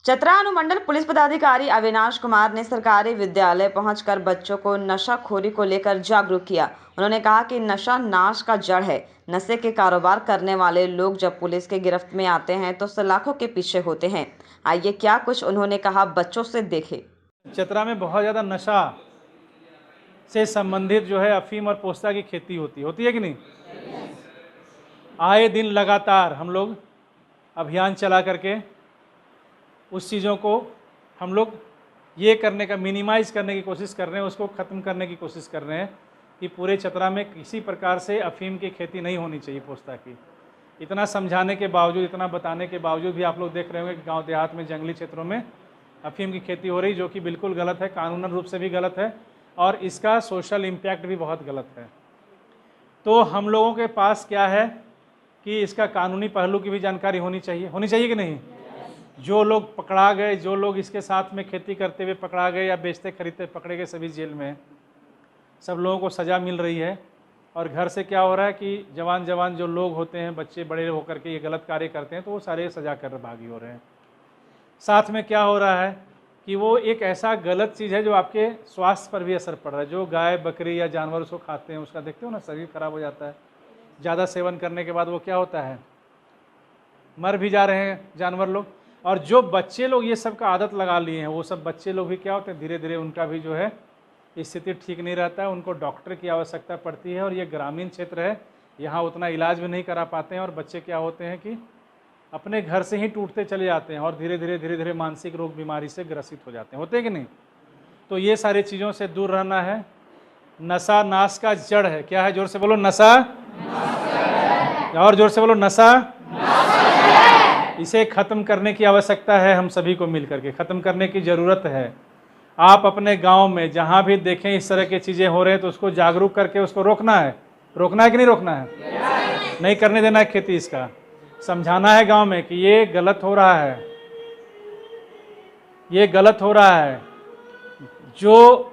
चतरा अनुमंडल पुलिस पदाधिकारी अविनाश कुमार ने सरकारी विद्यालय पहुंचकर बच्चों को नशाखोरी को लेकर जागरूक किया। उन्होंने कहा कि नशा नाश का जड़ है। नशे के कारोबार करने वाले लोग जब पुलिस के गिरफ्त में आते हैं तो सलाखों के पीछे होते हैं। आइए क्या कुछ उन्होंने कहा, बच्चों से देखें। चतरा में बहुत ज़्यादा नशा से संबंधित जो है अफीम और पोस्ता की खेती होती है कि नहीं? आए दिन लगातार हम लोग अभियान चला करके उस चीज़ों को हम लोग ये करने का मिनिमाइज़ करने की कोशिश कर रहे हैं, उसको ख़त्म करने की कोशिश कर रहे हैं कि पूरे चतरा में किसी प्रकार से अफीम की खेती नहीं होनी चाहिए, पोस्ता की। इतना समझाने के बावजूद, इतना बताने के बावजूद भी आप लोग देख रहे होंगे कि गांव देहात में, जंगली क्षेत्रों में अफीम की खेती हो रही, जो कि बिल्कुल गलत है, कानूनन रूप से भी गलत है और इसका सोशल इम्पैक्ट भी बहुत गलत है। तो हम लोगों के पास क्या है कि इसका कानूनी पहलू की भी जानकारी होनी चाहिए कि नहीं? जो लोग पकड़ा गए, जो लोग इसके साथ में खेती करते हुए पकड़ा गए या बेचते खरीदते पकड़े गए, सभी जेल में, सब लोगों को सज़ा मिल रही है। और घर से क्या हो रहा है कि जवान जो लोग होते हैं, बच्चे बड़े होकर के ये गलत कार्य करते हैं तो वो सारे सज़ा कर भागी हो रहे हैं। साथ में क्या हो रहा है कि वो एक ऐसा गलत चीज़ है जो आपके स्वास्थ्य पर भी असर पड़ रहा है। जो गाय बकरी या जानवर उसको खाते हैं, उसका देखते हो ना, शरीर खराब हो जाता है। ज़्यादा सेवन करने के बाद वो क्या होता है, मर भी जा रहे हैं जानवर लोग। और जो बच्चे लोग ये सब का आदत लगा लिए हैं, वो सब बच्चे लोग भी क्या होते हैं, धीरे धीरे उनका भी जो है स्थिति ठीक नहीं रहता है, उनको डॉक्टर की आवश्यकता पड़ती है। और ये ग्रामीण क्षेत्र है, यहाँ उतना इलाज भी नहीं करा पाते हैं और बच्चे क्या होते हैं कि अपने घर से ही टूटते चले जाते हैं और धीरे धीरे मानसिक रोग बीमारी से ग्रसित हो जाते हैं, होते हैं कि नहीं? तो ये सारी चीज़ों से दूर रहना है। नशा नाश का जड़ है। क्या है? जोर से बोलो, नशा। और जोर से बोलो, नशा। इसे ख़त्म करने की आवश्यकता है, हम सभी को मिल करके ख़त्म करने की ज़रूरत है। आप अपने गांव में जहां भी देखें इस तरह की चीज़ें हो रही हैं तो उसको जागरूक करके उसको रोकना है कि नहीं रोकना है? नहीं करने देना है खेती, इसका समझाना है गांव में कि ये गलत हो रहा है, ये गलत हो रहा है। जो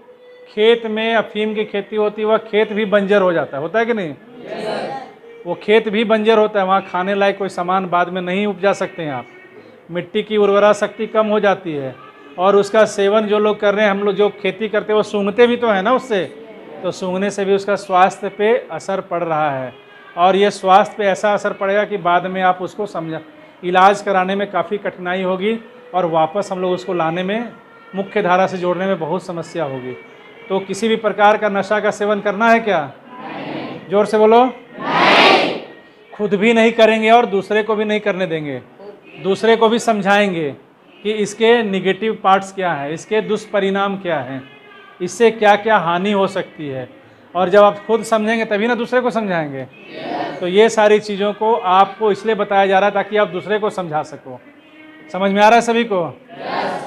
खेत में अफीम की खेती होती है वह खेत भी बंजर हो जाता है, होता है कि नहीं? वो खेत भी बंजर होता है, वहाँ खाने लायक कोई सामान बाद में नहीं उपजा सकते हैं आप। मिट्टी की उर्वरा शक्ति कम हो जाती है और उसका सेवन जो लोग कर रहे हैं, हम लोग जो खेती करते हैं वो सूंघते भी तो है ना उससे, तो सूंघने से भी उसका स्वास्थ्य पे असर पड़ रहा है। और ये स्वास्थ्य पे ऐसा असर पड़ेगा कि बाद में आप उसको इलाज कराने में काफ़ी कठिनाई होगी और वापस हम लोग उसको लाने में, मुख्य धारा से जोड़ने में बहुत समस्या होगी। तो किसी भी प्रकार का नशा का सेवन करना है क्या? नहीं। जोर से बोलो, नहीं। खुद भी नहीं करेंगे और दूसरे को भी नहीं करने देंगे। दूसरे को भी समझाएंगे कि इसके निगेटिव पार्ट्स क्या हैं, इसके दुष्परिणाम क्या हैं, इससे क्या क्या हानि हो सकती है। और जब आप खुद समझेंगे तभी ना दूसरे को समझाएंगे। तो ये सारी चीज़ों को आपको इसलिए बताया जा रहा है ताकि आप दूसरे को समझा सको। समझ में आ रहा है सभी को?